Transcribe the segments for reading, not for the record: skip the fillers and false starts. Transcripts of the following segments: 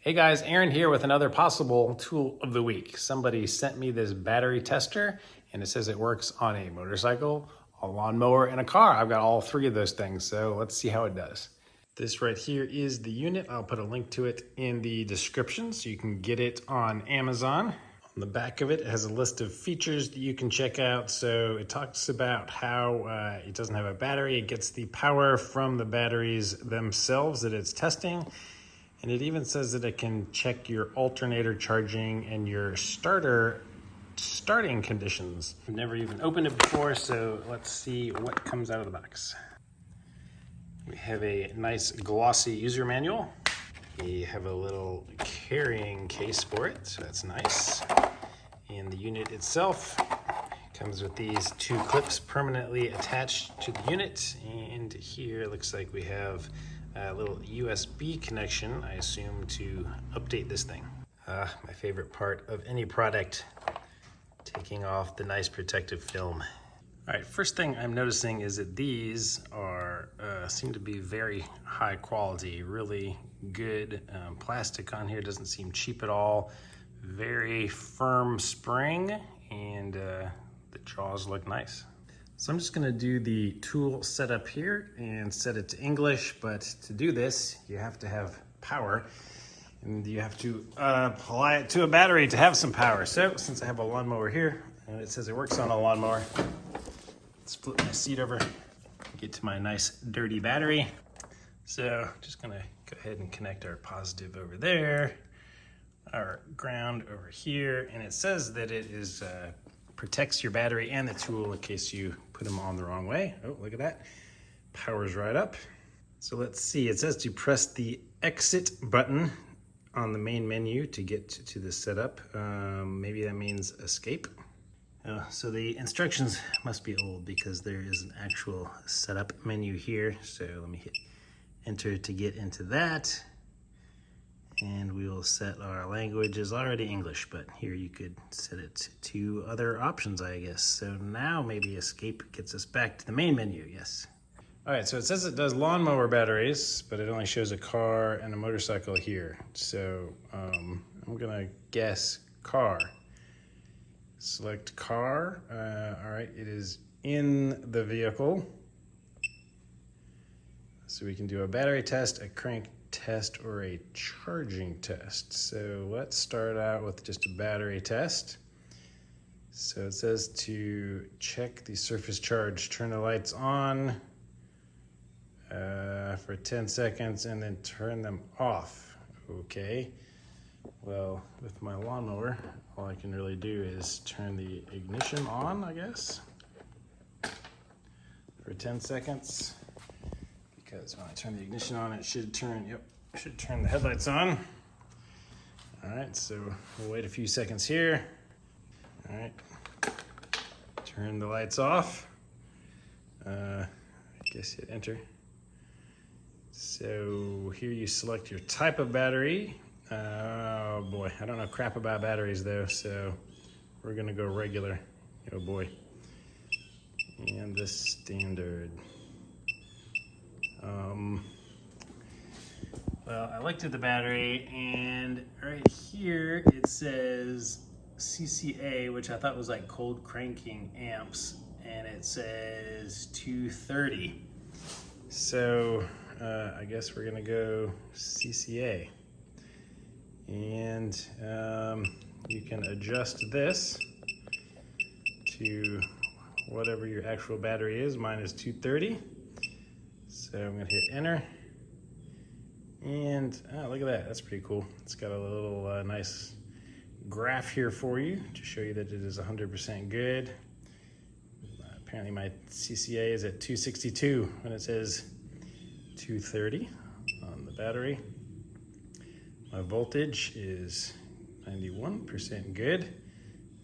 Hey guys, Aaron here with another possible tool of the week. Somebody sent me this battery tester and it says it works on a motorcycle, a lawnmower, and a car. I've got all three of those things, so let's see how it does. This right here is the unit. I'll put a link to it in the description so you can get it on Amazon. On the back of it, it has a list of features that you can check out. So it talks about how it doesn't have a battery. It gets the power from the batteries themselves that it's testing. And it even says that it can check your alternator charging and your starting conditions. I've never even opened it before, so let's see what comes out of the box. We have a nice glossy user manual. We have a little carrying case for it, so that's nice. And the unit itself comes with these two clips permanently attached to the unit. And here it looks like we have a little USB connection, I assume, to update this thing. My favorite part of any product, taking off the nice protective film. All right, first thing I'm noticing is that these are seem to be very high quality, really good plastic on here. Doesn't seem cheap at all. Very firm spring, and the jaws look nice. So I'm just gonna do the tool setup here and set it to English, but to do this, you have to have power and you have to apply it to a battery to have some power. So since I have a lawnmower here and it says it works on a lawnmower, let's flip my seat over, get to my nice dirty battery. So just gonna go ahead and connect our positive over there, our ground over here, and it says that it is protects your battery and the tool in case you put them on the wrong way. Oh, look at that. Powers right up. So let's see, it says to press the exit button on the main menu to get to the setup. Maybe that means escape. So the instructions must be old because there is an actual setup menu here. So let me hit enter to get into that. And we will set our language is already English, but here you could set it to other options, I guess. So now maybe escape gets us back to the main menu, yes. All right, so it says it does lawnmower batteries, but it only shows a car and a motorcycle here. So I'm gonna guess car. Select car, all right, it is in the vehicle. So we can do a battery test, a crank test, or a charging test. So let's start out with just a battery test. So it says to check the surface charge, turn the lights on for 10 seconds and then turn them off. Okay, well, with my lawnmower, all I can really do is turn the ignition on, I guess, for 10 seconds. Because when I turn the ignition on, it should turn, should turn the headlights on. All right, so we'll wait a few seconds here. All right, turn the lights off. I guess hit enter. So here you select your type of battery. Oh boy, I don't know crap about batteries though, so we're gonna go regular. Oh boy. And the standard. Well, I looked at the battery and right here it says CCA, which I thought was like cold cranking amps, and it says 230. So I guess we're gonna go CCA. And you can adjust this to whatever your actual battery is. Mine is 230. So I'm gonna hit enter. And look at that, that's pretty cool. It's got a little nice graph here for you to show you that it is 100% good. Apparently my CCA is at 262 when it says 230 on the battery. My voltage is 91% good,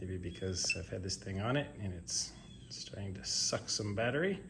maybe because I've had this thing on it and it's starting to suck some battery.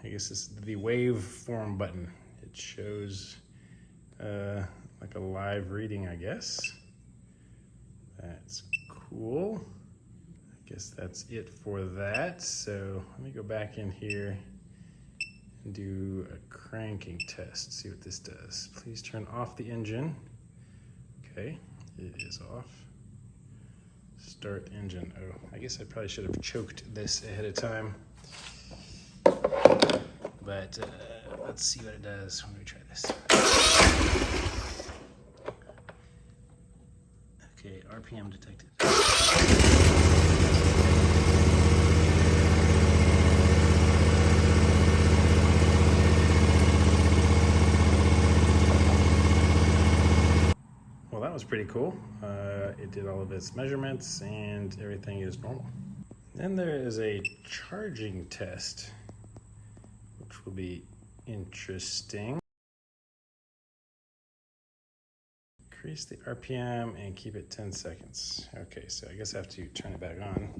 I guess this is the waveform button. It shows like a live reading, I guess. That's cool. I guess that's it for that. So let me go back in here do a cranking test, see what this does. Please turn off the engine. Okay, it is off. Start engine. Oh, I guess I probably should have choked this ahead of time. But let's see what it does when we try this. Okay, RPM detected. Well, that was pretty cool. It did all of its measurements and everything is normal. Then there is a charging test, which will be interesting. Increase the RPM and keep it 10 seconds. Okay, so I guess I have to turn it back on.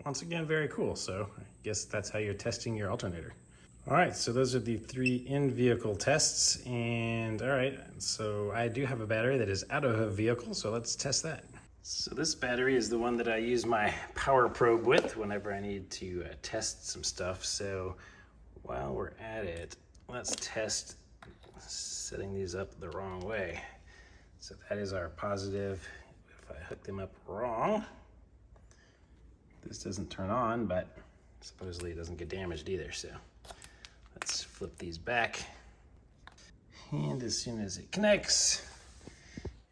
Once again, very cool. So I guess that's how you're testing your alternator. All right, so those are the 3 in-vehicle tests. And all right, so I do have a battery that is out of a vehicle, so let's test that. So this battery is the one that I use my power probe with whenever I need to test some stuff. So while we're at it, let's test setting these up the wrong way. So that is our positive. If I hook them up wrong, this doesn't turn on, but supposedly it doesn't get damaged either. So let's flip these back. And as soon as it connects,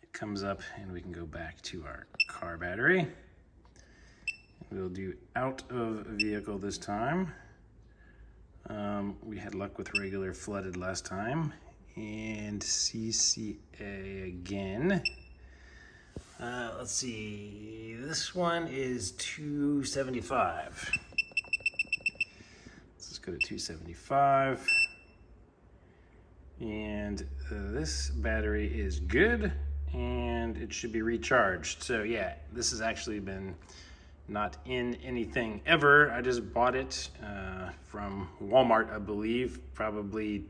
it comes up and we can go back to our car battery. We'll do out of vehicle this time. We had luck with regular flooded last time. And CCA again. Let's see, this one is 275. Let's just go to 275. And this battery is good and it should be recharged. So yeah, this has actually been not in anything ever. I just bought it from Walmart, I believe, probably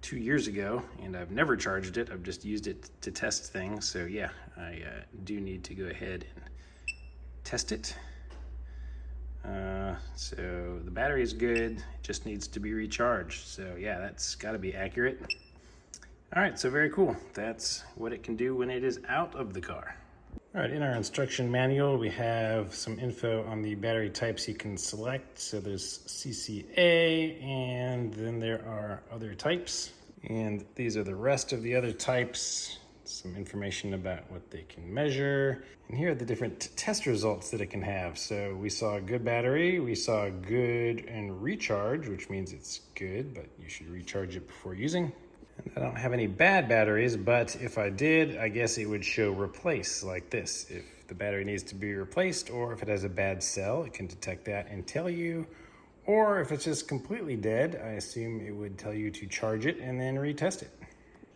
2 years ago, and I've never charged it. I've just used it to test things. So yeah, I do need to go ahead and test it. So the battery is good, it just needs to be recharged. So yeah, that's got to be accurate. All right, so very cool. That's what it can do when it is out of the car. All right, in our instruction manual, we have some info on the battery types you can select. So there's CCA, and then there are other types. And these are the rest of the other types. Some information about what they can measure. And here are the different test results that it can have. So we saw a good battery, we saw good and recharge, which means it's good, but you should recharge it before using. And I don't have any bad batteries, but if I did, I guess it would show replace like this. If the battery needs to be replaced, or if it has a bad cell, it can detect that and tell you. Or if it's just completely dead, I assume it would tell you to charge it and then retest it.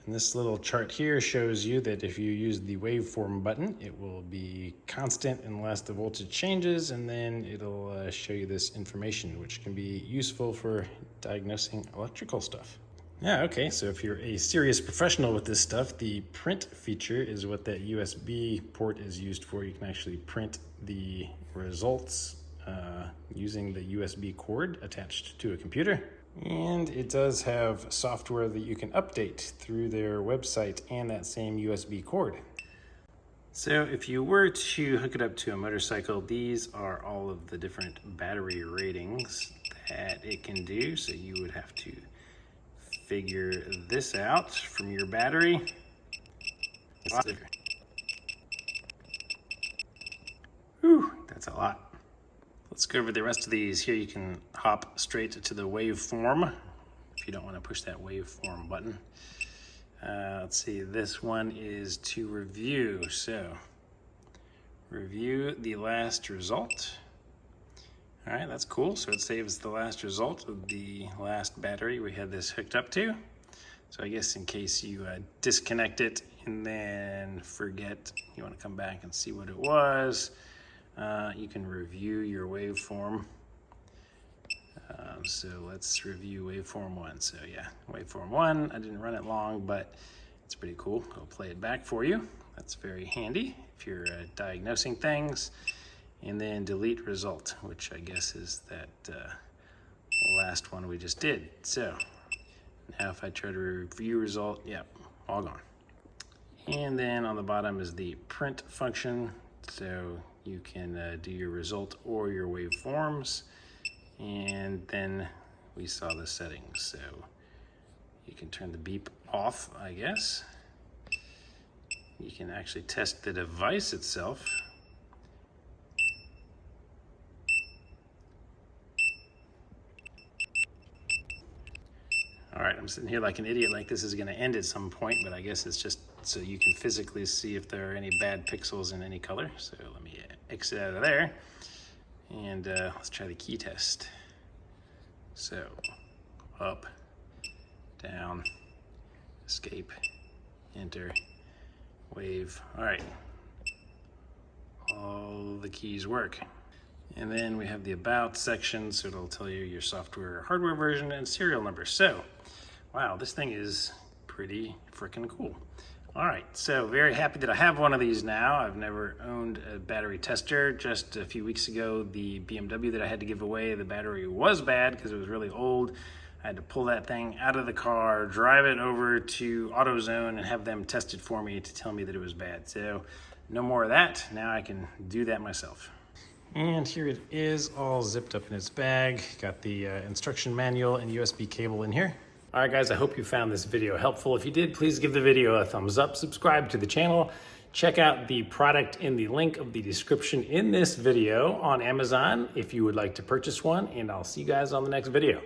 And this little chart here shows you that if you use the waveform button, it will be constant unless the voltage changes, and then it'll show you this information, which can be useful for diagnosing electrical stuff. Yeah, okay, so if you're a serious professional with this stuff, the print feature is what that USB port is used for. You can actually print the results using the USB cord attached to a computer. And it does have software that you can update through their website and that same USB cord. So if you were to hook it up to a motorcycle, these are all of the different battery ratings that it can do. So you would have to figure this out from your battery. Whew, that's a lot. Let's go over the rest of these. Here you can hop straight to the waveform if you don't want to push that waveform button. Let's see, this one is to review. So review the last result. All right, that's cool. So it saves the last result of the last battery we had this hooked up to. So I guess in case you disconnect it and then forget, you want to come back and see what it was, you can review your waveform. So let's review waveform 1. So yeah, waveform 1, I didn't run it long, but it's pretty cool. I'll play it back for you. That's very handy if you're diagnosing things. And then delete result, which I guess is that last one we just did. So now if I try to review result, yep, all gone. And then on the bottom is the print function. So you can do your result or your waveforms. And then we saw the settings. So you can turn the beep off, I guess. You can actually test the device itself. All right, I'm sitting here like an idiot, like this is gonna end at some point, but I guess it's just so you can physically see if there are any bad pixels in any color. So let me exit out of there, and let's try the key test. So, up, down, escape, enter, wave. All right, all the keys work. And then we have the about section, so it'll tell you your software or hardware version and serial number. So, wow, this thing is pretty freaking cool. All right, so very happy that I have one of these now. I've never owned a battery tester. Just a few weeks ago, the BMW that I had to give away, the battery was bad because it was really old. I had to pull that thing out of the car, drive it over to AutoZone and have them test it for me to tell me that it was bad. So no more of that. Now I can do that myself. And here it is, all zipped up in its bag. Got the instruction manual and USB cable in here. All right, guys, I hope you found this video helpful. If you did, please give the video a thumbs up, subscribe to the channel, check out the product in the link of the description in this video on Amazon if you would like to purchase one, and I'll see you guys on the next video.